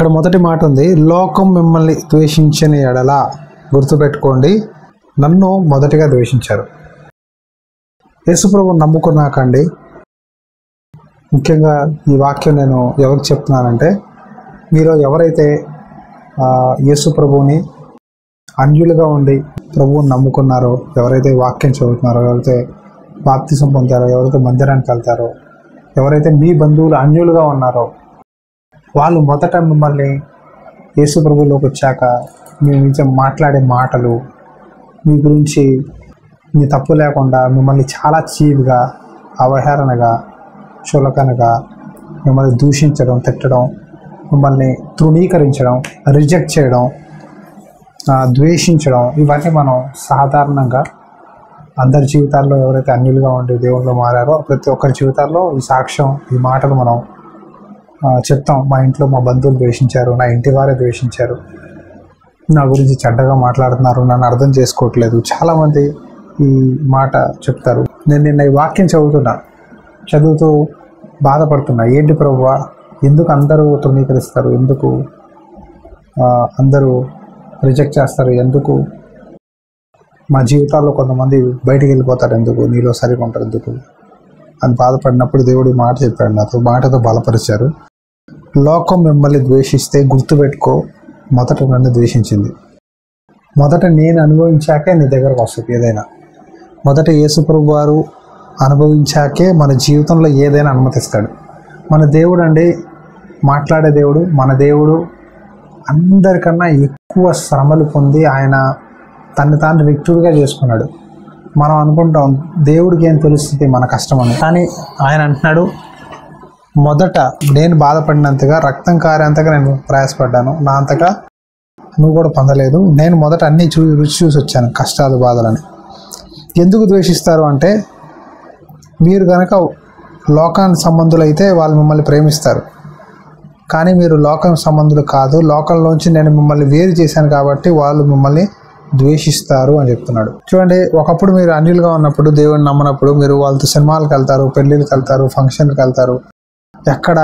ఇక్కడ మొదటి మాట ఉంది, లోకం మిమ్మల్ని ద్వేషించిన ఎడల గుర్తుపెట్టుకోండి, నన్ను మొదటిగా ద్వేషించారు. యేసుప్రభు నమ్ముకున్నాకండి, ముఖ్యంగా ఈ వాక్యం నేను ఎవరికి చెప్తున్నానంటే, మీరు ఎవరైతే యేసుప్రభుని అన్యులుగా ఉండి ప్రభువుని నమ్ముకున్నారో, ఎవరైతే వాక్యం చదువుతున్నారో, ఎవరైతే బాప్తిసం పొందారో, ఎవరైతే మందిరానికి వెళ్తారో, ఎవరైతే మీ బంధువులు అన్యులుగా ఉన్నారో, వాళ్ళు మొదట మిమ్మల్ని యేసుప్రభులోకి వచ్చాక మీ గురించి మాట్లాడే మాటలు, మీ గురించి మీ తప్పు లేకుండా మిమ్మల్ని చాలా చీప్గా, అవహేళనగా, చులకనగా మిమ్మల్ని దూషించడం, తిట్టడం, మిమ్మల్ని తృణీకరించడం, రిజెక్ట్ చేయడం, ద్వేషించడం, ఇవన్నీ మనం సాధారణంగా అందరి జీవితాల్లో ఎవరైతే అన్యులుగా ఉండి దేవుళ్ళు మారారో ప్రతి ఒక్కరి జీవితాల్లో ఈ సాక్ష్యం, ఈ మాటలు మనం చెప్తాం. మా ఇంట్లో మా బంధువులు ద్వేషించారు, నా ఇంటి వారే ద్వేషించారు, నా గురించి చెడ్డగా మాట్లాడుతున్నారు, నన్ను అర్థం చేసుకోవట్లేదు. చాలామంది ఈ మాట చెప్తారు. నేను నిన్న ఈ వాక్యం చదువుతూ బాధపడుతున్నా. ఏంటి ప్రభువా, ఎందుకు అందరూ తృణీకరిస్తారు, ఎందుకు అందరూ రిజెక్ట్ చేస్తారు, ఎందుకు మా జీవితాల్లో కొంతమంది బయటికి వెళ్ళిపోతారు, ఎందుకు నీలో సరిగా ఉంటారు ఎందుకు అని బాధపడినప్పుడు దేవుడు మాట చెప్పాడు నాతో, మాటతో బలపరిచారు. లోకం మిమ్మల్ని ద్వేషిస్తే గుర్తుపెట్టుకో, మొదట నన్ను ద్వేషించింది. మొదట నేను అనుభవించాకే నీ దగ్గరకు వస్తుంది ఏదైనా. మొదట యేసుప్రభు వారు అనుభవించాకే మన జీవితంలో ఏదైనా అనుమతిస్తాడు. మన దేవుడు అండి, మాట్లాడే దేవుడు. మన దేవుడు అందరికన్నా ఎక్కువ శ్రమలు పొంది ఆయన తను తాను రిక్టుగా చేసుకున్నాడు. మనం అనుకుంటాం దేవుడికి ఏం తెలుస్తుంది మన కష్టం అని, కానీ ఆయన అంటున్నాడు, మొదట నేను బాధపడినంతగా, రక్తం కారేంతగా నేను ప్రయాసపడ్డాను, నా అంతగా నువ్వు కూడా పొందలేదు. నేను మొదట అన్నీ రుచి చూసి వచ్చాను, కష్టాలు, బాధలని. ఎందుకు ద్వేషిస్తారు అంటే, మీరు కనుక లోకానికి సంబంధులు అయితే వాళ్ళు మిమ్మల్ని ప్రేమిస్తారు, కానీ మీరు లోకం సంబంధులు కాదు, లోకంలోంచి నేను మిమ్మల్ని వేరు చేశాను కాబట్టి వాళ్ళు మిమ్మల్ని ద్వేషిస్తారు అని చెప్తున్నాడు. చూడండి, ఒకప్పుడు మీరు అన్యులుగా ఉన్నప్పుడు, దేవుడిని నమ్మనప్పుడు, మీరు వాళ్ళతో సినిమాలకు వెళ్తారు, పెళ్ళిళ్ళకి వెళ్తారు, ఫంక్షన్కి వెళ్తారు, ఎక్కడ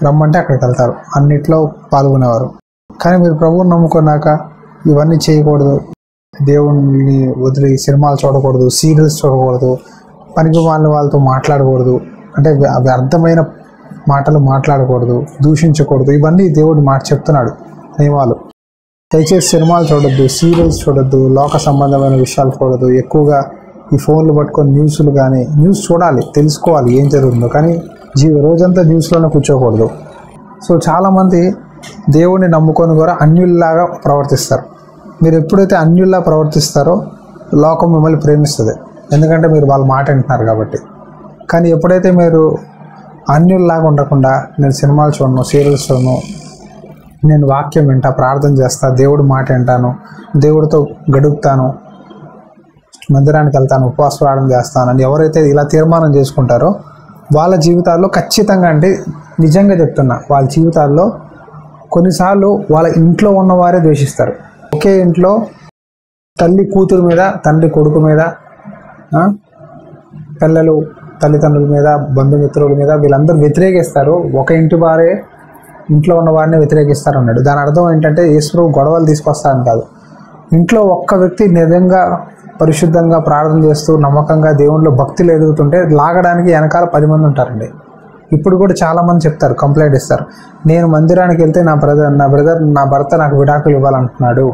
రమ్మంటే అక్కడికి వెళ్తారు, అన్నిట్లో పాల్గొనేవారు. కానీ మీరు ప్రభువుని నమ్ముకున్నాక ఇవన్నీ చేయకూడదు, దేవుణ్ణి వదిలి సినిమాలు చూడకూడదు, సీరియల్స్ చూడకూడదు, పనికి వాళ్ళతో మాట్లాడకూడదు, అంటే వ్యర్థమైన మాటలు మాట్లాడకూడదు, దూషించకూడదు, ఇవన్నీ దేవుడు మాట చెప్తున్నాడు నియమాలు. దయచేసి సినిమాలు చూడొద్దు, సీరియల్స్ చూడొద్దు, లోక సంబంధమైన విషయాలు చూడొద్దు, ఎక్కువగా ఈ ఫోన్లు పట్టుకొని న్యూస్ చూడాలి, తెలుసుకోవాలి ఏం జరుగుతుందో, కానీ రోజంతా న్యూస్లోనే కూర్చోకూడదు. సో చాలామంది దేవుడిని నమ్ముకొని కూడా అన్యుల్లాగా ప్రవర్తిస్తారు. మీరు ఎప్పుడైతే అన్యుల్లా ప్రవర్తిస్తారో లోకం మిమ్మల్ని ప్రేమిస్తుంది, ఎందుకంటే మీరు వాళ్ళ మాట వింటున్నారు కాబట్టి. కానీ ఎప్పుడైతే మీరు అన్యుల్లాగా ఉండకుండా, నేను సినిమాలు చూడను, సీరియల్స్ చూడను, నేను వాక్యం వింటా, ప్రార్థన చేస్తా, దేవుడి మాట వింటాను, దేవుడితో గడుపుతాను, మందిరానికి వెళ్తాను, ఉపవాస ప్రార్థన చేస్తాను అని ఎవరైతే ఇలా తీర్మానం చేసుకుంటారో వాళ్ళ జీవితాల్లో ఖచ్చితంగా, అంటే నిజంగా చెప్తున్నా, వాళ్ళ జీవితాల్లో కొన్నిసార్లు వాళ్ళ ఇంట్లో ఉన్నవారే ద్వేషిస్తారు. ఒకే ఇంట్లో తల్లి కూతురు మీద, తండ్రి కొడుకు మీద, పిల్లలు తల్లిదండ్రుల మీద, బంధుమిత్రుల మీద, వీళ్ళందరూ వ్యతిరేకిస్తారు. ఒక ఇంటి వారే ఇంట్లో ఉన్న వారిని వ్యతిరేకిస్తారు అన్నాడు. దాని అర్థం ఏంటంటే యేసు గొడవలు తీసుకొస్తారని కాదు. ఇంట్లో ఒక్క వ్యక్తి నిజంగా పరిశుద్ధంగా ప్రార్థన చేస్తూ నమ్మకంగా దేవునిలో భక్తులు ఎదుగుతుంటే లాగడానికి వెనకాల 10 మంది ఉంటారండి. ఇప్పుడు కూడా చాలామంది చెప్తారు, కంప్లైంట్ ఇస్తారు, నేను మందిరానికి వెళ్తే నా భర్త నాకు విడాకులు ఇవ్వాలంటున్నాడు,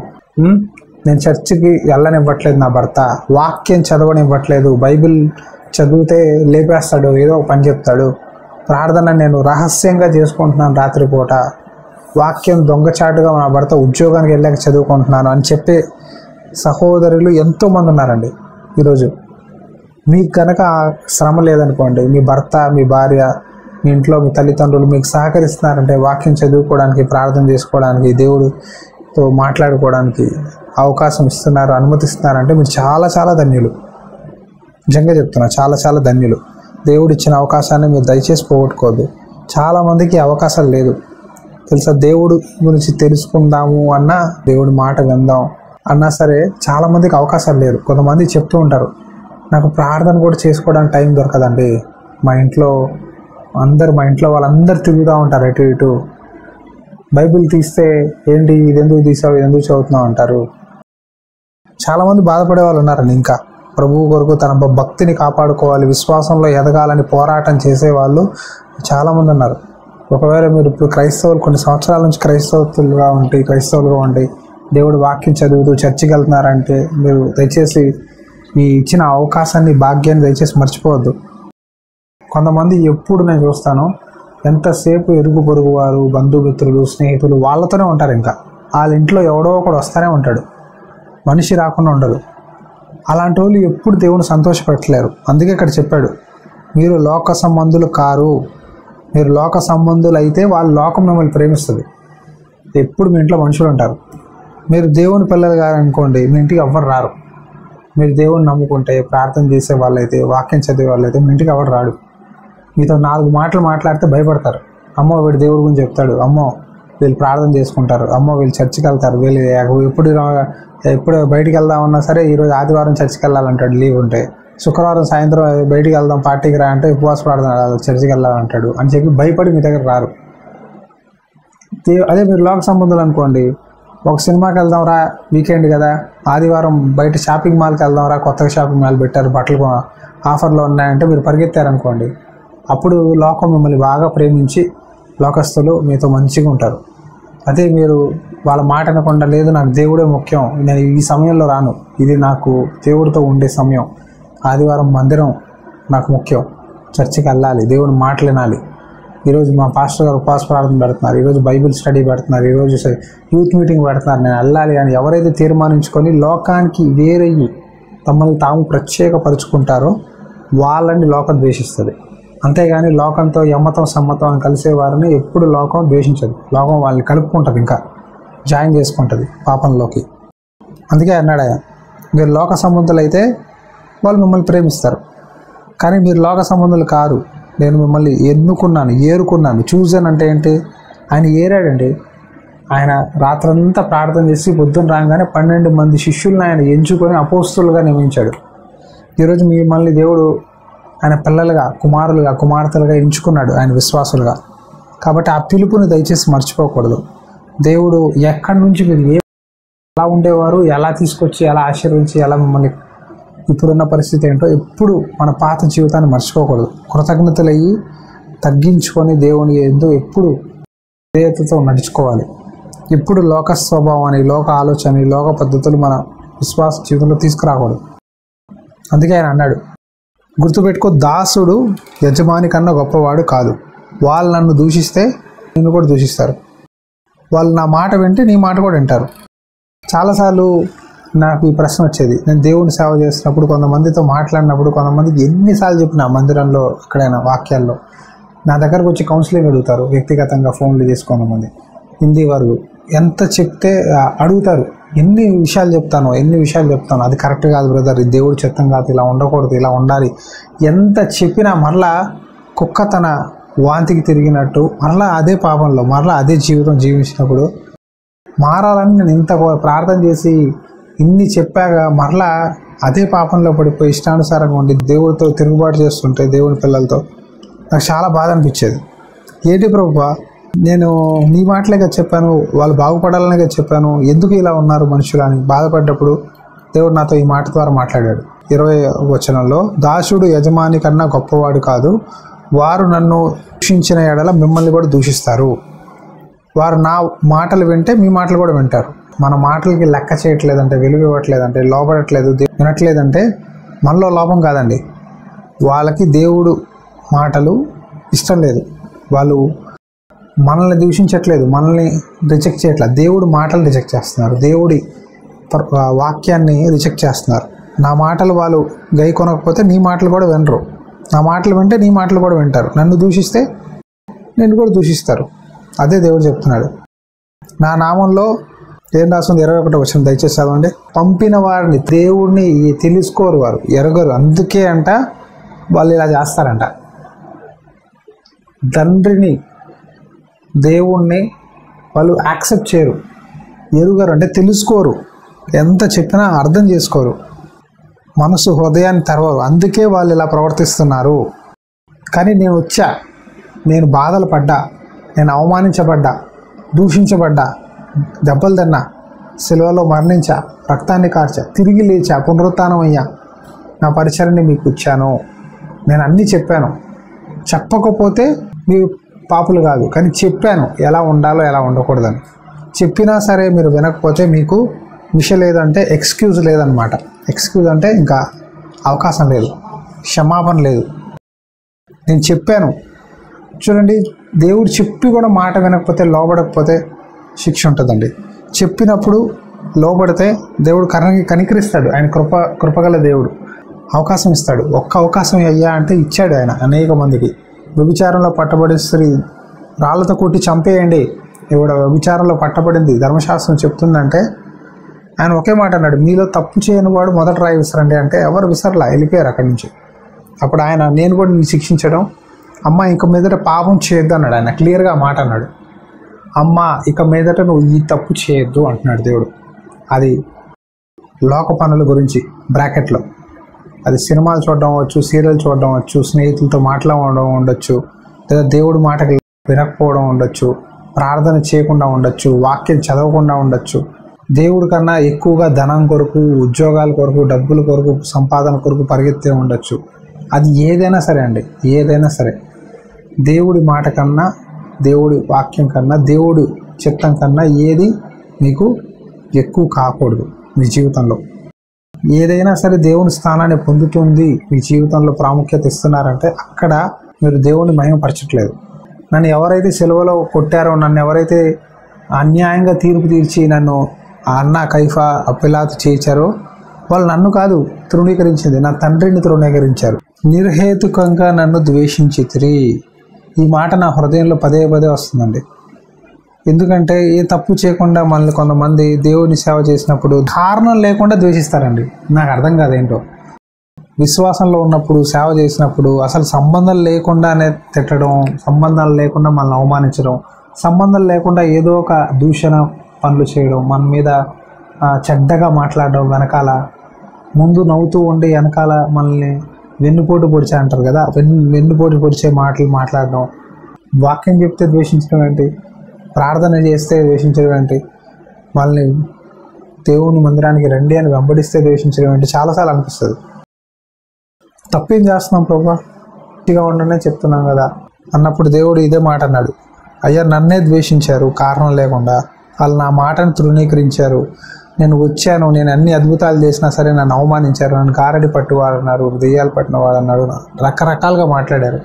నేను చర్చికి వెళ్ళనివ్వట్లేదు, నా భర్త వాక్యం చదవనివ్వట్లేదు, బైబిల్ చదివితే లేపేస్తాడు, ఏదో ఒక పని చెప్తాడు, ప్రార్థన నేను రహస్యంగా చేసుకుంటున్నాను రాత్రిపూట, వాక్యం దొంగచాటుగా నా భర్త ఉద్యోగానికి వెళ్ళాక చదువుకుంటున్నాను అని చెప్పే సహోదరులు ఎంతోమంది ఉన్నారండి ఈరోజు. మీకు కనుక ఆ శ్రమ లేదనుకోండి, మీ భర్త, మీ భార్య, మీ ఇంట్లో మీ తల్లిదండ్రులు మీకు సహకరిస్తున్నారంటే, వాక్యం చదువుకోవడానికి, ప్రార్థన చేసుకోవడానికి, దేవుడితో మాట్లాడుకోవడానికి అవకాశం ఇస్తున్నారు, అనుమతిస్తున్నారంటే మీరు చాలా చాలా ధన్యులు. నిజంగా చెప్తున్నా, చాలా చాలా ధన్యులు. దేవుడు ఇచ్చిన అవకాశాన్ని మీరు దయచేసి పోగొట్టుకోవద్దు. చాలామందికి అవకాశాలు లేదు తెలుసా. దేవుడు గురించి తెలుసుకుందాము అన్నా, దేవుడి మాట విందాం అన్నా సరే చాలామందికి అవకాశాలు లేదు. కొంతమంది చెప్తూ ఉంటారు, నాకు ప్రార్థన కూడా చేసుకోవడానికి టైం దొరకదండి, మా ఇంట్లో వాళ్ళందరూ తిరుగుతూ ఉంటారు అటు ఇటు, బైబిల్ తీస్తే ఏంటి ఇది ఎందుకు తీసావు, ఇది ఎందుకు చదువుతున్నావు అంటారు. చాలామంది బాధపడే వాళ్ళు ఉన్నారండి. ఇంకా ప్రభువు కొరకు తన భక్తిని కాపాడుకోవాలి, విశ్వాసంలో ఎదగాలని పోరాటం చేసేవాళ్ళు చాలామంది ఉన్నారు. ఒకవేళ మీరు ఇప్పుడు క్రైస్తవులు కొన్ని సంవత్సరాల నుంచి క్రైస్తవులుగా ఉండి దేవుడు వాక్యం చదువుతూ చర్చికి వెళ్తున్నారంటే మీరు దయచేసి ఈ ఇచ్చిన అవకాశాన్ని, భాగ్యాన్ని దయచేసి మర్చిపోవద్దు. కొంతమంది ఎప్పుడు నేను చూస్తాను, ఎంతసేపు ఎరుగు పొరుగు వారు, బంధుమిత్రులు, స్నేహితులు వాళ్ళతోనే ఉంటారు. ఇంకా వాళ్ళ ఇంట్లో ఎవడో ఒకడు వస్తూనే ఉంటాడు, మనిషి రాకుండా ఉండదు. అలాంటి వాళ్ళు ఎప్పుడు దేవుని సంతోషపెట్టలేరు. అందుకే ఇక్కడ చెప్పాడు, మీరు లోక సంబంధులు కారు. మీరు లోక సంబంధులు అయితే వాళ్ళ లోకం మిమ్మల్ని ప్రేమిస్తుంది. ఎప్పుడు మీ ఇంట్లో మనుషులు ఉంటారు. మీరు దేవుని పిల్లలు గారనుకోండి, మీ ఇంటికి ఎవ్వరు రారు. మీరు దేవుని నమ్ముకుంటే, ప్రార్థన చేసే వాళ్ళైతే, వాక్యం చదివే వాళ్ళైతే మీ ఇంటికి ఎవరు రాడు. మీతో 4 మాటలు మాట్లాడితే భయపడతారు. అమ్మో వీడు దేవుడి గురించి చెప్తాడు, అమ్మో వీళ్ళు ప్రార్థన చేసుకుంటారు, అమ్మో వీళ్ళు చర్చికి వెళ్తారు, వీళ్ళు ఎప్పుడు బయటికి వెళ్దామన్నా సరే ఈరోజు ఆదివారం చర్చికి వెళ్ళాలంటాడు లీవ్ ఉంటే, శుక్రవారం సాయంత్రం బయటికి వెళ్దాం పార్టీకి రా అంటే ఉపవాస ప్రార్థన చర్చికి వెళ్ళాలంటాడు అని చెప్పి భయపడి మీ దగ్గర రారు. అదే మీరు లోక సంబంధులు అనుకోండి, ఒక సినిమాకి వెళ్దాం రా, వీకెండ్ కదా, ఆదివారం బయట షాపింగ్ మాల్కి వెళ్దాం రా, కొత్తగా షాపింగ్ మాల్ పెట్టారు, బట్టలు ఆఫర్లో ఉన్నాయంటే మీరు పరిగెత్తారనుకోండి, అప్పుడు లోకం మిమ్మల్ని బాగా ప్రేమించి లోకస్తులు మీతో మంచిగా ఉంటారు. అదే మీరు వాళ్ళ మాట అనకుండా, లేదు నాకు దేవుడే ముఖ్యం, నేను ఈ సమయంలో రాను, ఇది నాకు దేవుడితో ఉండే సమయం, ఆదివారం మందిరం నాకు ముఖ్యం, చర్చికి వెళ్ళాలి, దేవుని మాటలు వినాలి, ఈరోజు మా పాస్టర్ గారు ఉపవాస ప్రార్థన పెడుతున్నారు, ఈరోజు బైబిల్ స్టడీ పెడుతున్నారు, ఈరోజు యూత్ మీటింగ్ పెడుతున్నారు, నేను వెళ్ళాలి అని ఎవరైతే తీర్మానించుకొని లోకానికి వేరయ్యి తమను తాము ప్రత్యేకపరుచుకుంటారో వాళ్ళని లోకం ద్వేషిస్తుంది. అంతేగాని లోకంతో ఎమ్మతం సమ్మతం అని కలిసే వారిని ఎప్పుడు లోకం ద్వేషించదు. లోకం వాళ్ళని కలుపుకుంటుంది, ఇంకా జాయిన్ చేసుకుంటుంది పాపంలోకి. అందుకే అన్నాడు ఆయన, మీరు లోక సంబంధులు అయితే వాళ్ళు మిమ్మల్ని ప్రేమిస్తారు, కానీ మీరు లోక సంబంధులు కారు, నేను మిమ్మల్ని ఏరుకున్నాను. చూసాను అంటే ఏంటి, ఆయన ఏరాడండి. ఆయన రాత్రంతా ప్రార్థన చేసి పొద్దున్న రాగానే 12 మంది శిష్యులను ఆయన ఎంచుకొని అపోస్తులుగా నియమించాడు. ఈరోజు మిమ్మల్ని దేవుడు ఆయన పిల్లలుగా, కుమారులుగా, కుమార్తెలుగా ఎంచుకున్నాడు, ఆయన విశ్వాసులుగా. కాబట్టి ఆ పిలుపుని దయచేసి మర్చిపోకూడదు. దేవుడు ఎక్కడి నుంచి మీరు ఎలా ఉండేవారు, ఎలా తీసుకొచ్చి, ఎలా ఆశీర్వించి, ఎలా మిమ్మల్ని ఇప్పుడున్న పరిస్థితి ఏంటో ఎప్పుడు మన పాత జీవితాన్ని మర్చిపోకూడదు. కృతజ్ఞతలయ్యి తగ్గించుకొని దేవుని ఎందుకు ఎప్పుడు విధేయతతో నడుచుకోవాలి. ఎప్పుడు లోక స్వభావాన్ని, లోక ఆలోచన, లోక పద్ధతులు మన విశ్వాస జీవితంలో తీసుకురాకూడదు. అందుకే ఆయన అన్నాడు, గుర్తుపెట్టుకో, దాసుడు యజమాని కన్నా గొప్పవాడు కాదు. వాళ్ళు నన్ను దూషిస్తే నిన్ను కూడా దూషిస్తారు. వాళ్ళు నా మాట వింటే నీ మాట కూడా వింటారు. చాలాసార్లు నాకు ఈ ప్రశ్న వచ్చేది, నేను దేవుని సేవ చేస్తున్నప్పుడు, కొంతమందితో మాట్లాడినప్పుడు, కొంతమందికి ఎన్నిసార్లు చెప్పిన మందిరంలో ఎక్కడైనా వాక్యాల్లో నా దగ్గరకు వచ్చి కౌన్సిలింగ్ అడుగుతారు, వ్యక్తిగతంగా ఫోన్లు చేసి కొంతమంది హిందీ వారు ఎంత చెప్తే అడుగుతారు, ఎన్ని విషయాలు చెప్తాను, అది కరెక్ట్ కాదు బ్రదర్, ఇది దేవుడి చిత్తం కాదు, ఇలా ఉండకూడదు, ఇలా ఉండాలి. ఎంత చెప్పినా మరలా కుక్క తన వాంతికి తిరిగినట్టు మరలా అదే పాపంలో, మరలా అదే జీవితం జీవించినప్పుడు మారాలని నేను ఇంత ప్రార్థన చేసి ఇన్ని చెప్పాక మరలా అదే పాపంలో పడిపోయి ఇష్టానుసారంగా ఉండి దేవుడితో తిరుగుబాటు చేస్తుంటే, దేవుని పిల్లలతో నాకు చాలా బాధ అనిపించేది. ఏంటి ప్రభువా, నేను నీ మాటలేగా చెప్పాను, వాళ్ళు బాగుపడాలనేగా చెప్పాను, ఎందుకు ఇలా ఉన్నారు మనుషులు అని బాధపడ్డప్పుడు దేవుడు నాతో ఈ మాట ద్వారా మాట్లాడాడు. 20వ వచనంలో, దాసుడు యజమాని కన్నా గొప్పవాడు కాదు, వారు నన్ను దూషించిన ఎడల మిమ్మల్ని కూడా దూషిస్తారు. వారు నా మాటలు వింటే మీ మాటలు కూడా వింటారు. మన మాటలకి లెక్క చేయట్లేదంటే, విలువ ఇవ్వట్లేదంటే, లోపడట్లేదు, వినట్లేదంటే మనలో లోపం కాదండి, వాళ్ళకి దేవుడు మాటలు ఇష్టం లేదు. వాళ్ళు మనల్ని దూషించట్లేదు, మనల్ని రిజెక్ట్ చేయట్లేదు, దేవుడు మాటలు రిజెక్ట్ చేస్తున్నారు, దేవుడి వాక్యాన్ని రిజెక్ట్ చేస్తున్నారు. నా మాటలు వాళ్ళు గై కొనకపోతే నీ మాటలు కూడా వినరు, నా మాటలు వింటే నీ మాటలు కూడా వింటారు, నన్ను దూషిస్తే నేను కూడా దూషిస్తారు. అదే దేవుడు చెప్తున్నాడు. నా నామంలో ఏం రాస్తుంది, 21వ వచనం దయచేసి చదవండి. పంపిన వారిని, దేవుడిని తెలుసుకోరు, వారు ఎరగరు, అందుకే అంట వాళ్ళు ఇలా చేస్తారంట. తండ్రిని, దేవుణ్ణి వాళ్ళు యాక్సెప్ట్ చేయరు, ఎరుగరు అంటే తెలుసుకోరు, ఎంత చెప్పినా అర్థం చేసుకోరు, మనసు హృదయాన్ని తెరవరు, అందుకే వాళ్ళు ఇలా ప్రవర్తిస్తున్నారు. కానీ నేను వచ్చా, నేను బాధలు పడ్డా, నేను అవమానించబడ్డా, దూషించబడ్డా, దెబ్బలు తిన్నా, సిలువలో మరణించా, రక్తాన్ని కార్చా, తిరిగి లేచా, పునరుత్థానం అయ్యా, నా పరిచయాన్ని మీకు ఇచ్చాను, నేను అన్నీ చెప్పాను. చెప్పకపోతే మీ పాపులు కాదు, కానీ చెప్పాను ఎలా ఉండాలో ఎలా ఉండకూడదని. చెప్పినా సరే మీరు వినకపోతే మీకు విషయం లేదంటే ఎక్స్క్యూజ్ లేదనమాట. ఎక్స్క్యూజ్ అంటే ఇంకా అవకాశం లేదు, క్షమాపణ లేదు. నేను చెప్పాను. చూడండి, దేవుడు చెప్పి కూడా మాట వినకపోతే, లోబడకపోతే శిక్ష ఉంటుందండి. చెప్పినప్పుడు లోబడితే దేవుడు కనికరిస్తాడు. ఆయన కృపగల దేవుడు, అవకాశం ఇస్తాడు. ఒక్క అవకాశం అయ్యా అంటే ఇచ్చాడు ఆయన అనేక మందికి. వ్యభిచారంలో పట్టబడి స్త్రీ రాళ్లతో కొట్టి చంపేయండి, ఇవిడ వ్యభిచారంలో పట్టబడింది ధర్మశాస్త్రం చెప్తుందంటే ఆయన ఒకే మాట అన్నాడు, మీలో తప్పు చేయని వాడు మొదట రాయి విసరండి అంటే ఎవరు విసరలా, వెళ్ళిపోయారు అక్కడి నుంచి. అప్పుడు ఆయన, నేను కూడా నిన్ను శిక్షించడం, అమ్మ ఇక మీదట పాపం చేయొద్దు అన్నాడు. ఆయన క్లియర్గా మాట అన్నాడు, అమ్మ ఇక మీదట నువ్వు ఈ తప్పు చేయొద్దు అంటున్నాడు దేవుడు. అది లోక పనుల గురించి బ్రాకెట్లో. అది సినిమాలు చూడడం అవ్వచ్చు, సీరియల్ చూడడం అవ్వచ్చు, స్నేహితులతో మాట్లాడడం ఉండొచ్చు, లేదా దేవుడి మాటకి వినకపోవడం ఉండొచ్చు, ప్రార్థన చేయకుండా ఉండొచ్చు, వాక్యం చదవకుండా ఉండొచ్చు, దేవుడి కన్నా ఎక్కువగా ధనం కొరకు, ఉద్యోగాల కొరకు, డబ్బుల కొరకు, సంపాదన కొరకు పరిగెత్తే ఉండొచ్చు. అది ఏదైనా సరే అండి, ఏదైనా సరే దేవుడి మాట కన్నా, దేవుడి వాక్యం కన్నా, దేవుడి చిత్తం కన్నా ఏది మీకు ఎక్కువ కాకూడదు మీ జీవితంలో. ఏదైనా సరే దేవుని స్థానాన్ని పొందుతుంది, మీ జీవితంలో ప్రాముఖ్యత ఇస్తున్నారంటే అక్కడ మీరు దేవుని మహిమపరచట్లేదు. నన్ను ఎవరైతే సిలువలో కొట్టారో, నన్ను ఎవరైతే అన్యాయంగా తీర్పు తీర్చి నన్ను అన్న కైఫా పిలాతు చేయించారో వాళ్ళు నన్ను కాదు తృణీకరించింది, నా తండ్రిని తృణీకరించారు. నిర్హేతుకంగా నన్ను ద్వేషించితిరి. ఈ మాట నా హృదయంలో పదే పదే వస్తుందండి. ఎందుకంటే ఏ తప్పు చేయకుండా మనల్ని కొంతమంది దేవుని సేవ చేసినప్పుడు కారణం లేకుండా ద్వేషిస్తారండి. నాకు అర్థం కాదేంటో. విశ్వాసంలో ఉన్నప్పుడు, సేవ చేసినప్పుడు అసలు సంబంధం లేకుండానే తిట్టడం, సంబంధాలు లేకుండా మనల్ని అవమానించడం, సంబంధం లేకుండా ఏదో ఒక దూషణ పనులు చేయడం, మన మీద చెడ్డగా మాట్లాడడం, వెనకాల ముందు నవ్వుతూ ఉండి వెనకాల మనల్ని వెన్నుపోటు పొడిచే అంటారు కదా, వెన్నుపోటు పొడిచే మాటలు మాట్లాడడం, వాక్యం చెప్తే ద్వేషించడం ఏంటి, ప్రార్థన చేస్తే ద్వేషించడం ఏంటి, వాళ్ళని దేవుని మందిరానికి రండి అని వెంబడిస్తే ద్వేషించడం ఏంటి, చాలాసార్లు అనిపిస్తుంది. తప్పేం చేస్తున్నాం ప్రభా, గట్టిగా ఉండనే చెప్తున్నాం కదా అన్నప్పుడు దేవుడు ఇదే మాట అన్నాడు, అయ్యా నన్నే ద్వేషించారు కారణం లేకుండా, వాళ్ళు నా మాటను తృణీకరించారు, నేను వచ్చాను, నేను అన్ని అద్భుతాలు చేసినా సరే నన్ను అవమానించారు, నన్ను కారడి పట్టువాడు అన్నారు, దెయ్యాలు పట్టినవాడు అన్నాడు, రకరకాలుగా మాట్లాడారు,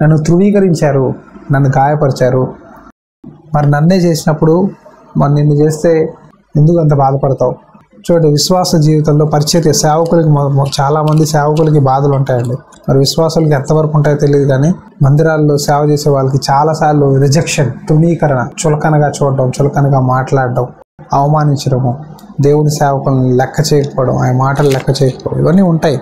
నన్ను తృణీకరించారు, నన్ను గాయపరిచారు. మరి నన్నే చేసినప్పుడు మరి నిన్ను చేస్తే ఎందుకు అంత బాధపడతావు? చూడండి, విశ్వాస జీవితంలో పరిచర్య సేవకులకి చాలామంది సేవకులకి బాధలు ఉంటాయండి. మరి విశ్వాసాలకి ఎంతవరకు ఉంటాయో తెలియదు, కానీ మందిరాల్లో సేవ చేసే వాళ్ళకి చాలాసార్లు రిజెక్షన్, తృణీకరణ, చులకనగా చూడడం, చులకనగా మాట్లాడడం, అవమానించడము, దేవుని సేవకులను లెక్క చేయకపోవడం, ఆయన మాటలు లెక్క చేయకపోవడం, ఇవన్నీ ఉంటాయి.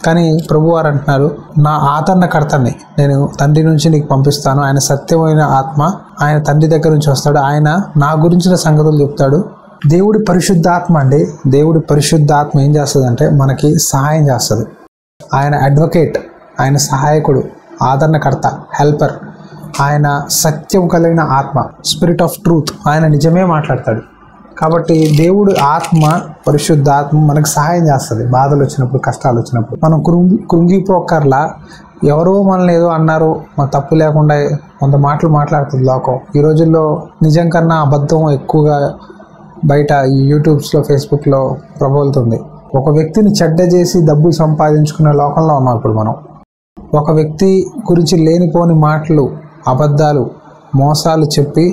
కానీ ప్రభువారు అంటున్నారు, నా ఆదరణకర్తని నేను తండ్రి నుంచి నీకు పంపిస్తాను, ఆయన సత్యమైన ఆత్మ, ఆయన తండ్రి దగ్గర నుంచి వస్తాడు, ఆయన నా గురించిన సంగతులు చెప్తాడు. దేవుడి పరిశుద్ధాత్మ అండి, దేవుడి పరిశుద్ధాత్మ ఏం చేస్తుందంటే మనకి సహాయం చేస్తుంది. ఆయన అడ్వకేట్, ఆయన సహాయకుడు, ఆదరణకర్త, హెల్పర్, ఆయన సత్యం కలిగిన ఆత్మ, స్పిరిట్ ఆఫ్ ట్రూత్, ఆయన నిజమే మాట్లాడతాడు. కాబట్టి దేవుడు ఆత్మ, పరిశుద్ధాత్మ మనకు సహాయం చేస్తుంది. బాధలు వచ్చినప్పుడు, కష్టాలు వచ్చినప్పుడు మనం కృంగిపోకర్లా, ఎవరో మనల్ని ఏదో అన్నారు, మన తప్పు లేకుండా కొంత మాటలు మాట్లాడుతుంది లోకం. ఈ రోజుల్లో నిజం కన్నా అబద్ధం ఎక్కువగా బయట ఈ యూట్యూబ్స్లో, ఫేస్బుక్లో ప్రబలుతుంది. ఒక వ్యక్తిని చెడ్డ చేసి డబ్బులు సంపాదించుకునే లోకంలో ఉన్నాం ఇప్పుడు మనం. ఒక వ్యక్తి గురించి లేనిపోని మాటలు, అబద్ధాలు, మోసాలు చెప్పి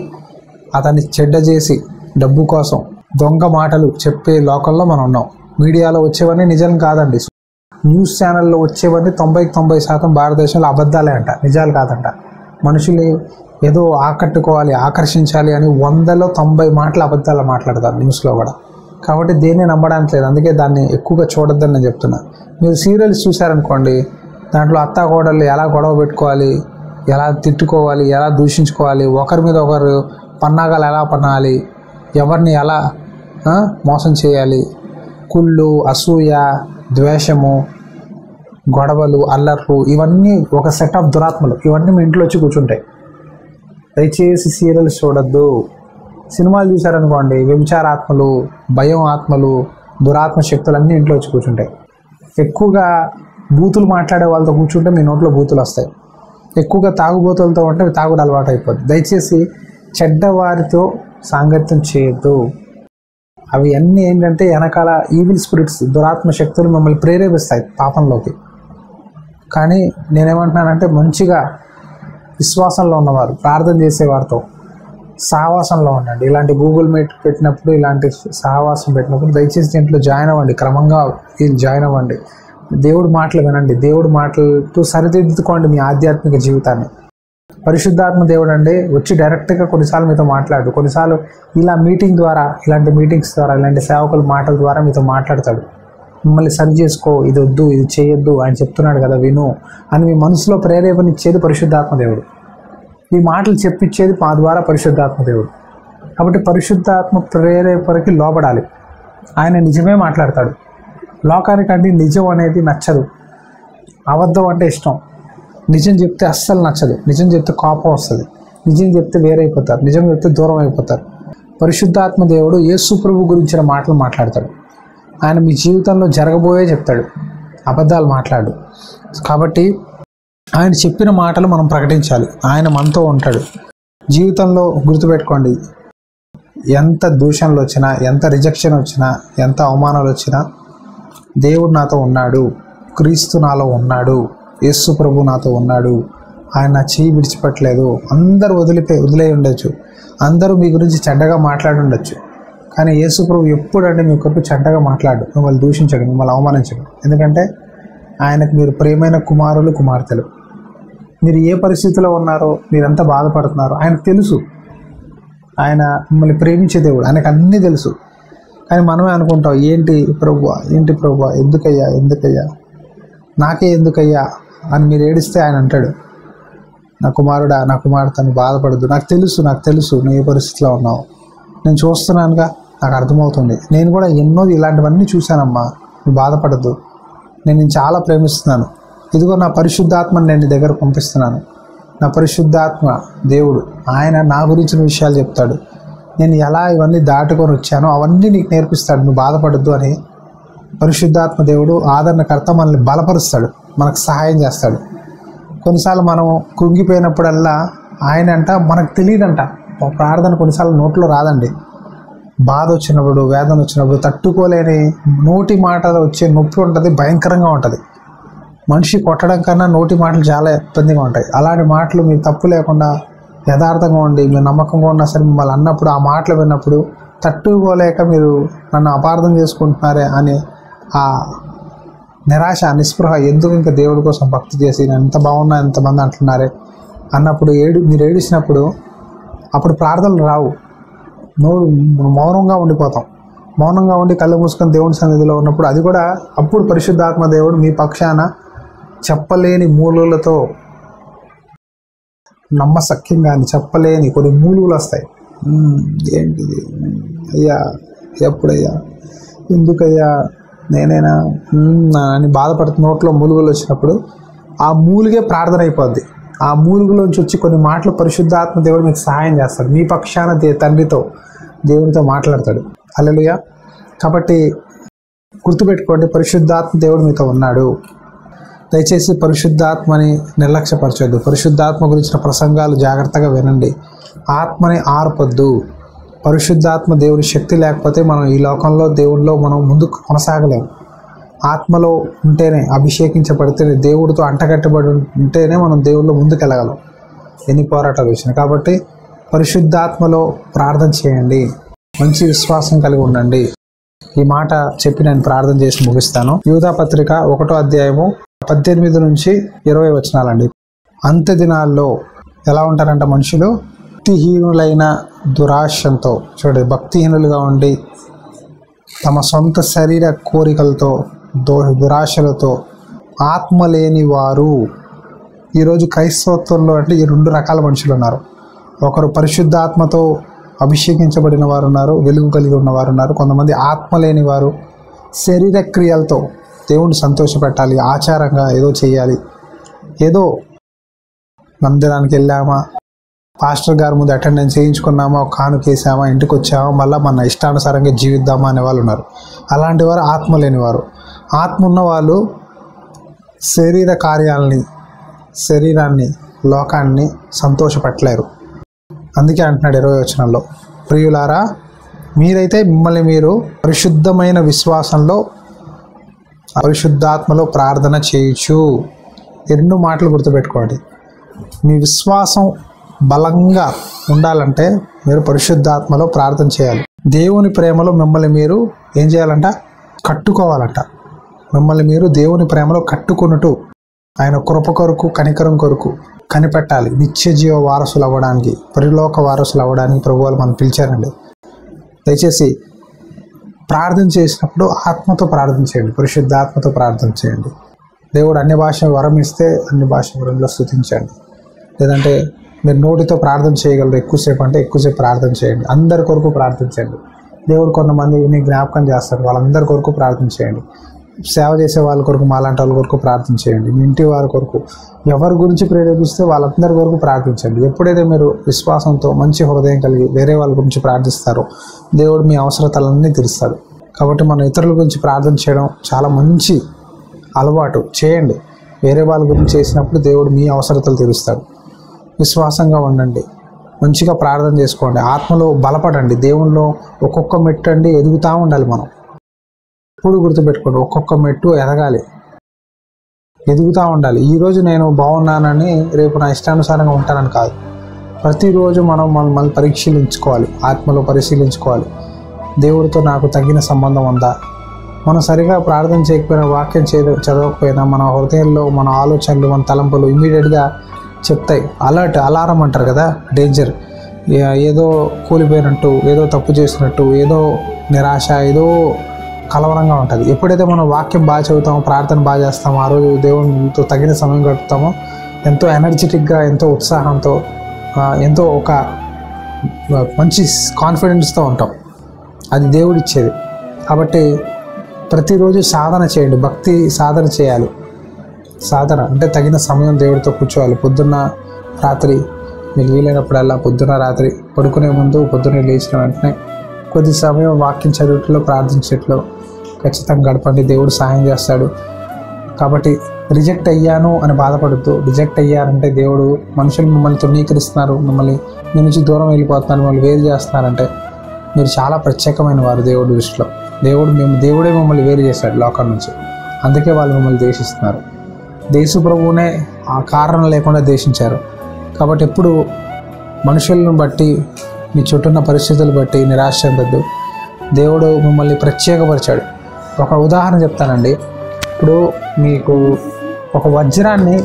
అతన్ని చెడ్డ చేసి డబ్బు కోసం దొంగ మాటలు చెప్పే లోకంలో మనం ఉన్నాం. మీడియాలో వచ్చేవన్నీ నిజం కాదండి. న్యూస్ ఛానల్లో వచ్చేవన్నీ 90% భారతదేశంలో అబద్ధాలే అంట, నిజాలు కాదంట. మనుషులు ఏదో ఆకట్టుకోవాలి, ఆకర్షించాలి అని 100లో 90 మాటలు అబద్ధాలు మాట్లాడతారు న్యూస్లో కూడా. కాబట్టి దేన్ని నమ్మడానికి లేదు. అందుకే దాన్ని ఎక్కువగా చూడొద్దని నేను చెప్తున్నా. మీరు సీరియల్స్ చూసారనుకోండి, దాంట్లో అత్తా కోడళ్ళు ఎలా గొడవ పెట్టుకోవాలి, ఎలా తిట్టుకోవాలి, ఎలా దూషించుకోవాలి, ఒకరి మీద ఒకరు పన్నాగాలు ఎలా పన్నాలి, ఎవరిని ఎలా మోసం చేయాలి, కుళ్ళు, అసూయ, ద్వేషము, గొడవలు, అల్లర్లు, ఇవన్నీ ఒక సెట్ ఆఫ్ దురాత్మలు. ఇవన్నీ మీ ఇంట్లో వచ్చి కూర్చుంటాయి. దయచేసి సీరియల్స్ చూడొద్దు. సినిమాలు చూసారనుకోండి, వ్యభిచారాత్మలు, భయం ఆత్మలు, దురాత్మ శక్తులు అన్నీ ఇంట్లో వచ్చి కూర్చుంటాయి. ఎక్కువగా బూతులు మాట్లాడే వాళ్ళతో కూర్చుంటే మీ నోట్లో బూతులు వస్తాయి. ఎక్కువగా తాగుబోతులతో ఉంటే తాగుడు అలవాటు అయిపోద్ది. దయచేసి చెడ్డవారితో సాంగత్యం చేయొద్దు. అవి అన్నీ ఏంటంటే వెనకాల ఈవిల్ స్పిరిట్స్, దురాత్మ శక్తులు మిమ్మల్ని ప్రేరేపిస్తాయి పాపంలోకి. కానీ నేనేమంటున్నానంటే మంచిగా విశ్వాసంలో ఉన్నవారు, ప్రార్థన చేసేవారితో సహవాసంలో ఉండండి. ఇలాంటి గూగుల్ మీట్ పెట్టినప్పుడు, ఇలాంటి సహవాసం పెట్టినప్పుడు దయచేసి దీంట్లో జాయిన్ అవ్వండి. క్రమంగా జాయిన్ అవ్వండి. దేవుడి మాటలు వినండి. దేవుడి మాటలతో సరిదిద్దుకోండి మీ ఆధ్యాత్మిక జీవితాన్ని. పరిశుద్ధాత్మ దేవుడు అండి వచ్చి డైరెక్ట్గా కొన్నిసార్లు మీతో మాట్లాడు, కొన్నిసార్లు ఇలా మీటింగ్ ద్వారా, ఇలాంటి మీటింగ్స్ ద్వారా, ఇలాంటి సేవకుల మాటల ద్వారా మీతో మాట్లాడతాడు. మిమ్మల్ని సరి చేసుకో, ఇది వద్దు, ఇది చేయొద్దు ఆయన చెప్తున్నాడు కదా విను అని మీ మనసులో ప్రేరేపణ ఇచ్చేది పరిశుద్ధాత్మ దేవుడు. ఈ మాటలు చెప్పించేది మా ద్వారా పరిశుద్ధాత్మ దేవుడు. కాబట్టి పరిశుద్ధాత్మ ప్రేరేపణకి లోబడాలి. ఆయన నిజమే మాట్లాడతాడు. లోకానికంటే నిజం అనేది నచ్చదు, అబద్ధం అంటే ఇష్టం. నిజం చెప్తే అస్సలు నచ్చదు. నిజం చెప్తే కోపం వస్తుంది. నిజం చెప్తే వేరైపోతారు. నిజం చెప్తే దూరం అయిపోతారు. పరిశుద్ధాత్మ దేవుడు యేసు ప్రభు గురించిన మాటలు మాట్లాడతాడు. ఆయన మీ జీవితంలో జరగబోయే చెప్తాడు, అబద్ధాలు మాట్లాడు. కాబట్టి ఆయన చెప్పిన మాటలు మనం ప్రకటించాలి. ఆయన మనతో ఉంటాడు. జీవితంలో గుర్తుపెట్టుకోండి, ఎంత దూషణలు వచ్చినా, ఎంత రిజెక్షన్ వచ్చినా, ఎంత అవమానాలు వచ్చినా దేవుడు నాతో ఉన్నాడు, క్రీస్తు నాలో ఉన్నాడు, యేసు ప్రభు నాతో ఉన్నాడు, ఆయన నా చెయ్యి విడిచిపెట్టలేదు. అందరూ వదిలే ఉండొచ్చు, అందరూ మీ గురించి చెడ్డగా మాట్లాడి ఉండొచ్చు, కానీ యేసు ప్రభు ఎప్పుడంటే మీ కొరకు చెడ్డగా మాట్లాడు, మిమ్మల్ని దూషించడు, మిమ్మల్ని అవమానించడు. ఎందుకంటే ఆయనకు మీరు ప్రియమైన కుమారులు, కుమార్తెలు. మీరు ఏ పరిస్థితిలో ఉన్నారో, మీరెంత బాధపడుతున్నారో ఆయనకు తెలుసు. ఆయన మిమ్మల్ని ప్రేమించే దేవుడు, ఆయనకు అన్నీ తెలుసు. కానీ మనమే అనుకుంటాం, ఏంటి ప్రభువా, ఏంటి ప్రభువా, ఎందుకయ్యా, నాకే ఎందుకయ్యా అని మీరు ఏడిస్తే ఆయన అంటాడు, నా కుమారుడా, నా కుమార్తెని బాధపడద్దు, నాకు తెలుసు నువ్వు ఏ పరిస్థితిలో ఉన్నావు, నేను చూస్తున్నానుగా, నాకు అర్థమవుతుంది, నేను కూడా ఎన్నో ఇలాంటివన్నీ చూశానమ్మా, నువ్వు బాధపడద్దు, నేను చాలా ప్రేమిస్తున్నాను, ఇదిగో నా పరిశుద్ధాత్మని నేను నీ దగ్గర పంపిస్తున్నాను. నా పరిశుద్ధాత్మ దేవుడు ఆయన నా గురించిన విషయాలు చెప్తాడు. నేను ఎలా ఇవన్నీ దాటుకొని వచ్చానో అవన్నీ నీకు నేర్పిస్తాడు, నువ్వు బాధపడద్దు అని. పరిశుద్ధాత్మ దేవుడు ఆదరణకర్త, మనల్ని బలపరుస్తాడు, మనకు సహాయం చేస్తాడు. కొన్నిసార్లు మనం కృంగిపోయినప్పుడల్లా ఆయన అంట మనకు తెలియదంట, ప్రార్థన కొన్నిసార్లు నోట్లో రాదండి. బాధ వచ్చినప్పుడు, వేదన వచ్చినప్పుడు తట్టుకోలేని నోటి మాటలు వచ్చే నొప్పి ఉంటుంది, భయంకరంగా ఉంటుంది. మనిషి కొట్టడం కన్నా నోటి మాటలు చాలా ఇబ్బందిగా ఉంటాయి. అలాంటి మాటలు మీరు తప్పు లేకుండా యథార్థంగా ఉండి మీరు నమ్మకంగా ఉన్నా సరే మిమ్మల్ని అన్నప్పుడు, ఆ మాటలు విన్నప్పుడు తట్టుకోలేక మీరు నన్ను అపార్థం చేసుకుంటున్నారే అని ఆ నిరాశ, నిస్పృహ, ఎందుకు ఇంకా దేవుడి కోసం భక్తి చేసి నేను ఎంత బాగున్నా ఎంతమంది అంటున్నారే అన్నప్పుడు మీరు ఏడిసినప్పుడు అప్పుడు ప్రార్థనలు రావు. మౌనంగా ఉండిపోతాం. మౌనంగా ఉండి కళ్ళు మూసుకొని దేవుని సన్నిధిలో ఉన్నప్పుడు అది కూడా అప్పుడు పరిశుద్ధాత్మ దేవుడు మీ పక్షాన చెప్పలేని మూలులతో, నమ్మసక్యంగా చెప్పలేని కొన్ని మూలుగులు వస్తాయి. ఏంటిది అయ్యా, ఎప్పుడయ్యా, ఎందుకయ్యా, నేనేనా అని బాధపడుతున్న నోట్లో మూలుగులు వచ్చినప్పుడు ఆ మూలుగే ప్రార్థన అయిపోద్ది. ఆ మూలుగులోంచి వచ్చి కొన్ని మాటలు పరిశుద్ధాత్మ దేవుడు మీకు సహాయం చేస్తాడు. మీ పక్షాన తండ్రితో, దేవునితో మాట్లాడతాడు. హల్లెలూయా. కాబట్టి గుర్తుపెట్టుకోండి, పరిశుద్ధాత్మ దేవుడు మీతో ఉన్నాడు. దయచేసి పరిశుద్ధాత్మని నిర్లక్ష్యపరచొద్దు. పరిశుద్ధాత్మ గురించిన ప్రసంగాలు జాగ్రత్తగా వినండి. ఆత్మని ఆర్పొద్దు. పరిశుద్ధాత్మ దేవుని శక్తి లేకపోతే మనం ఈ లోకంలో దేవుడిలో మనం ముందుకు కొనసాగలేము. ఆత్మలో ఉంటేనే, అభిషేకించబడితేనే, దేవుడితో అంటగట్టబడి ఉంటేనే మనం దేవుడిలో ముందుకు వెళ్ళగలం. ఎన్ని పోరాటాలు వచ్చినాయి. కాబట్టి పరిశుద్ధాత్మలో ప్రార్థన చేయండి, మంచి విశ్వాసం కలిగి ఉండండి. ఈ మాట చెప్పి నేను ప్రార్థన చేసి ముగిస్తాను. యూదా పత్రిక 1వ అధ్యాయము 18 నుంచి 20 వచనాలండి. అంత్య దినాల్లో ఎలా ఉంటారంట మనుషులు? భక్తిహీనులైన దురాశంతో, చూడండి, భక్తిహీనులుగా ఉండి తమ సొంత శరీర కోరికలతో, దురాశలతో, ఆత్మ లేని వారు. ఈరోజు క్రైస్తవత్వంలో అంటే ఈ 2 రకాల మనుషులు ఉన్నారు. ఒకరు పరిశుద్ధాత్మతో అభిషేకించబడిన వారు ఉన్నారు, వెలుగు కలిగి ఉన్నవారు ఉన్నారు. కొంతమంది ఆత్మ లేని వారు, శరీర క్రియలతో దేవుని సంతోషపెట్టాలి, ఆచారంగా ఏదో చేయాలి, ఏదో మందిరానికి వెళ్ళామా, పాస్టర్ గారి ముందు అటెండెన్స్ చేయించుకున్నామా, కానుకేసామా, ఇంటికి వచ్చామా, మళ్ళీ మన ఇష్టానుసారంగా జీవిద్దామా అనే వాళ్ళు ఉన్నారు. అలాంటి వారు ఆత్మ లేనివారు. ఆత్మ ఉన్న వాళ్ళు శరీర కార్యాలని, శరీరాన్ని, లోకాన్ని సంతోషపెట్టలేరు. అందుకే అంటున్నాడు 20వ వచనంలో, ప్రియులారా మీరైతే మిమ్మల్ని మీరు పరిశుద్ధమైన విశ్వాసంలో పరిశుద్ధాత్మలో ప్రార్థన చేయొచ్చు. ఈ 2 మాటలు గుర్తుపెట్టుకోండి. మీ విశ్వాసం బలంగా ఉండాలంటే మీరు పరిశుద్ధాత్మలో ప్రార్థన చేయాలి. దేవుని ప్రేమలో మిమ్మల్ని మీరు ఏం చేయాలంట? కట్టుకోవాలంట. మిమ్మల్ని మీరు దేవుని ప్రేమలో కట్టుకున్నట్టు ఆయన కృప కొరకు, కనికరం కొరకు కనిపెట్టాలి. నిత్య జీవ వారసులు అవ్వడానికి, పరిలోక వారసులు అవ్వడానికి ప్రభువులు మనం పిలిచారండి. దయచేసి ప్రార్థన చేసినప్పుడు ఆత్మతో ప్రార్థన చేయండి, పరిశుద్ధాత్మతో ప్రార్థన చేయండి. దేవుడు అన్ని భాష వరం ఇస్తే అన్ని భాష వరంలో స్తుతించండి. లేదంటే మీరు నోటితో ప్రార్థన చేయగలరు ఎక్కువసేపు అంటే ఎక్కువసేపు ప్రార్థన చేయండి. అందరి కొరకు ప్రార్థించండి. దేవుడు కొంతమందిని జ్ఞాపకం చేస్తారు, వాళ్ళందరి కొరకు ప్రార్థన చేయండి. సేవ చేసే వాళ్ళ కొరకు, మాలాంటి వాళ్ళ కొరకు ప్రార్థన చేయండి. మీ ఇంటి వారి కొరకు, ఎవరి గురించి ప్రేరేపిస్తే వాళ్ళందరి కొరకు ప్రార్థించండి. ఎప్పుడైతే మీరు విశ్వాసంతో మంచి హృదయం కలిగి వేరే వాళ్ళ గురించి ప్రార్థిస్తారో దేవుడు మీ అవసరతలన్నీ తీరుస్తాడు. కాబట్టి మనం ఇతరుల గురించి ప్రార్థన చేయడం చాలా మంచి అలవాటు. చేయండి. వేరే వాళ్ళ గురించి చేసినప్పుడు దేవుడు మీ అవసరతలు తీరుస్తాడు. విశ్వాసంగా ఉండండి, మంచిగా ప్రార్థన చేసుకోండి, ఆత్మలో బలపడండి. దేవుల్లో ఒక్కొక్క మెట్టు అండి ఎదుగుతూ ఉండాలి. మనం ఎప్పుడు గుర్తుపెట్టుకోండి, ఒక్కొక్క మెట్టు ఎదగాలి, ఎదుగుతూ ఉండాలి. ఈరోజు నేను బాగున్నానని రేపు నా ఇష్టానుసారంగా ఉంటానని కాదు. ప్రతిరోజు మనం మళ్ళీ పరిశీలించుకోవాలి, ఆత్మలో పరిశీలించుకోవాలి. దేవుడితో నాకు తగిన సంబంధం ఉందా? మనం సరిగా ప్రార్థన చేయకపోయినా, వాక్యం చదవకపోయినా మన హృదయంలో మన ఆలోచనలు, మన తలంపులు ఇమీడియట్గా చెప్తాయి. అలారం అంటారు కదా, డేంజర్. ఏదో కూలిపోయినట్టు, ఏదో తప్పు చేసినట్టు, ఏదో నిరాశ, ఏదో కలవరంగా ఉంటుంది. ఎప్పుడైతే మనం వాక్యం బాగా చదువుతామో, ప్రార్థన బాగా చేస్తామో, ఆ రోజు దేవునితో తగిన సమయం గడుపుతామో ఎంతో ఎనర్జెటిక్గా, ఎంతో ఉత్సాహంతో, ఎంతో ఒక మంచి కాన్ఫిడెన్స్తో ఉంటాం. అది దేవుడిచ్చేది. కాబట్టి ప్రతిరోజు సాధన చేయండి, భక్తి సాధన చేయాలి. సాధన అంటే తగిన సమయం దేవుడితో కూర్చోవాలి. పొద్దున్న రాత్రి మీకు వీలైనప్పుడల్లా, పొద్దున్న రాత్రి పడుకునే ముందు, పొద్దున్నే లేచిన వెంటనే కొద్ది సమయం వాక్యం చదువుట్లో, ప్రార్థించట్లో ఖచ్చితంగా గడపండి. దేవుడు సహాయం చేస్తాడు. కాబట్టి రిజెక్ట్ అయ్యాను అని బాధపడుతూ, రిజెక్ట్ అయ్యారంటే దేవుడు, మనుషులు మిమ్మల్ని తృణీకరిస్తున్నారు, మిమ్మల్ని మీ నుంచి దూరం వెళ్ళిపోతున్నారు, మిమ్మల్ని వేరు చేస్తున్నారంటే మీరు చాలా ప్రత్యేకమైన వారు దేవుడి దృష్టిలో. దేవుడే మిమ్మల్ని వేరు చేశాడు లోకం నుంచి. అందుకే వాళ్ళు మిమ్మల్ని ద్వేషిస్తున్నారు. దేశ ప్రభువునే ఆ కారణం లేకుండా ద్వేషించారు. కాబట్టి ఎప్పుడు మనుషులను బట్టి, మీ చుట్టూన్న పరిస్థితులు బట్టి నిరాశ చెందొద్దు. దేవుడు మిమ్మల్ని ప్రత్యేకపరిచాడు. ఒక ఉదాహరణ చెప్తానండి. ఇప్పుడు మీకు ఒక వజ్రాన్ని,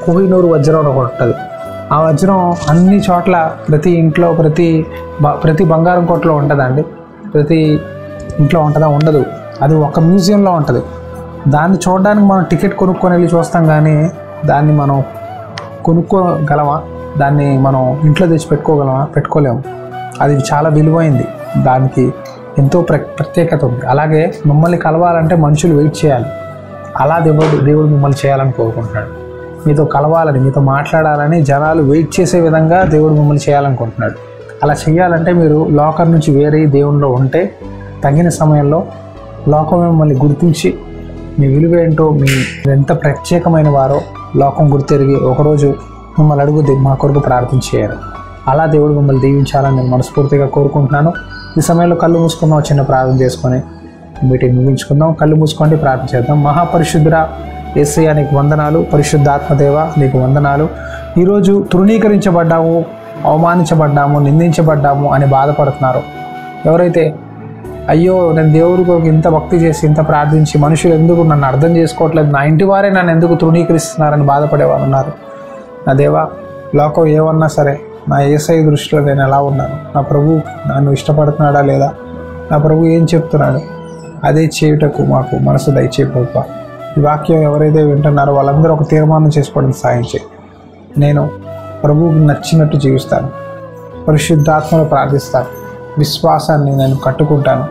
కోహినూరు వజ్రం ఒకటి ఉంటుంది. ఆ వజ్రం అన్ని చోట్ల, ప్రతి ఇంట్లో, ప్రతి బంగారం కొట్లో ఉంటుందండి. ప్రతి ఇంట్లో ఉంటుందా? ఉండదు. అది ఒక మ్యూజియంలో ఉంటుంది. దాన్ని చూడడానికి మనం టికెట్ కొనుక్కొని వెళ్ళి చూస్తాం, కానీ దాన్ని మనం కొనుక్కోగలమా? దాన్ని మనం ఇంట్లో తెచ్చి పెట్టుకోగలమా? పెట్టుకోలేము. అది చాలా విలువైంది, దానికి ఎంతో ప్రత్యేకత ఉంది. అలాగే మిమ్మల్ని కలవాలంటే మనుషులు వెయిట్ చేయాలి. అలా దేవుడు మిమ్మల్ని చేయాలని కోరుకుంటున్నాడు. మీతో కలవాలని, మీతో మాట్లాడాలని జనాలు వెయిట్ చేసే విధంగా దేవుడు మిమ్మల్ని చేయాలనుకుంటున్నాడు. అలా చేయాలంటే మీరు లోకం నుంచి వేరే దేవునిలో ఉంటే తగిన సమయంలో లోకం మిమ్మల్ని గుర్తించి మీ విలువ ఏంటో, మీ ఎంత ప్రత్యేకమైన వారో లోకం గుర్తెరిగి ఒకరోజు మిమ్మల్ని అడుగుద్ది, మా కొరకు ప్రార్థన చేయాలి. అలా దేవుడు మిమ్మల్ని దీవించాలని నేను మనస్ఫూర్తిగా కోరుకుంటున్నాను. ఈ సమయంలో కళ్ళు మూసుకుందాం, చిన్న ప్రార్థన చేసుకొని మీటింగ్ ముగించుకుందాం. కళ్ళు మూసుకోండి, ప్రార్థన చేద్దాం. మహాపరిశుద్ధుడా యేసయ్యా నీకు వందనాలు, పరిశుద్ధాత్మదేవ నీకు వందనాలు. ఈరోజు తృణీకరించబడ్డాము, అవమానించబడ్డాము, నిందించబడ్డాము అని బాధపడుతున్నారు. ఎవరైతే అయ్యో నేను దేవుడి కొరకు ఇంత భక్తి చేసి, ఇంత ప్రార్థించి, మనుషులు ఎందుకు నన్ను అర్థం చేసుకోవట్లేదు, నా ఇంటి వారే నన్ను ఎందుకు తృణీకరిస్తున్నారని బాధపడేవారు ఉన్నారు. నా దేవా, లోకం ఏమన్నా సరే నా యేసయ్య దృష్టిలో నేను ఎలా ఉన్నాను, నా ప్రభు నన్ను ఇష్టపడుతున్నాడా లేదా, నా ప్రభు ఏం చెప్తున్నాడు, అదే చేయుటకు మాకు మనసు దయచేయి ప్రభువా. ఈ వాక్యం ఎవరైతే వింటున్నారో వాళ్ళందరూ ఒక తీర్మానం చేసుకోవడానికి సాయం చేయి. నేను ప్రభువుకు నచ్చినట్టు జీవిస్తాను, పరిశుద్ధాత్మలో ప్రార్థిస్తాను, విశ్వాసాన్ని నేను కట్టుకుంటాను.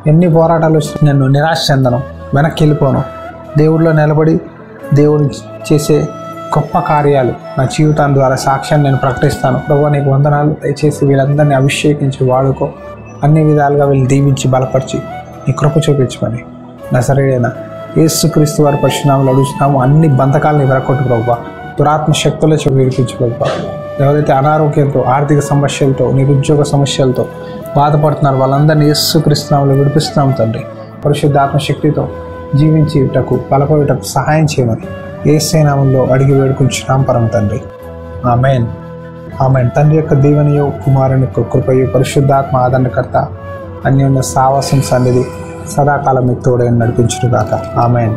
ఎన్ని పోరాటాలు వచ్చి నేను నిరాశ చెందను, వెనక్కి వెళ్ళిపోను. దేవుడిలో నిలబడి దేవుడు చేసే గొప్ప కార్యాలు నా జీవితం ద్వారా సాక్ష్యాన్ని నేను ప్రకటిస్తాను. ప్రభువా నీకు వందనాలు. దయచేసి వీళ్ళందరినీ అభిషేకించి వాడుకో. అన్ని విధాలుగా వీళ్ళు దీవించి బలపరిచి నీ కృప చూపించమని నజరేయుడైన యేసుక్రీస్తు వారి పరిశునామములో అడుగుతున్నాము. అన్ని బంధకాలను విరగొట్టు ప్రభువా. దురాత్మ శక్తుల చేత విడిపించు ప్రభువా. ఎవరైతే అనారోగ్యంతో, ఆర్థిక సమస్యలతో, నిరుద్యోగ సమస్యలతో బాధపడుతున్నారు వాళ్ళందరినీ యేసుక్రీస్తు నామములో విడిపిస్తున్నాము తండ్రి. పరిశుద్ధాత్మ శక్తితో జీవించేటకు బలపడేటకు సహాయం చేయమని యేసు నామములో అడిగి వేడుకుంటున్నాం పరమ తండ్రి. ఆమేన్. ఆమేన్. తండ్రి యొక్క దీవెనయు, కుమారుని యొక్క కృపయు, పరిశుద్ధాత్మ ఆదరణకర్త అన్యోన్య సావాసం సన్నిధి సదాకాలం మీకు తోడై నడిపించును గాక. ఆమేన్.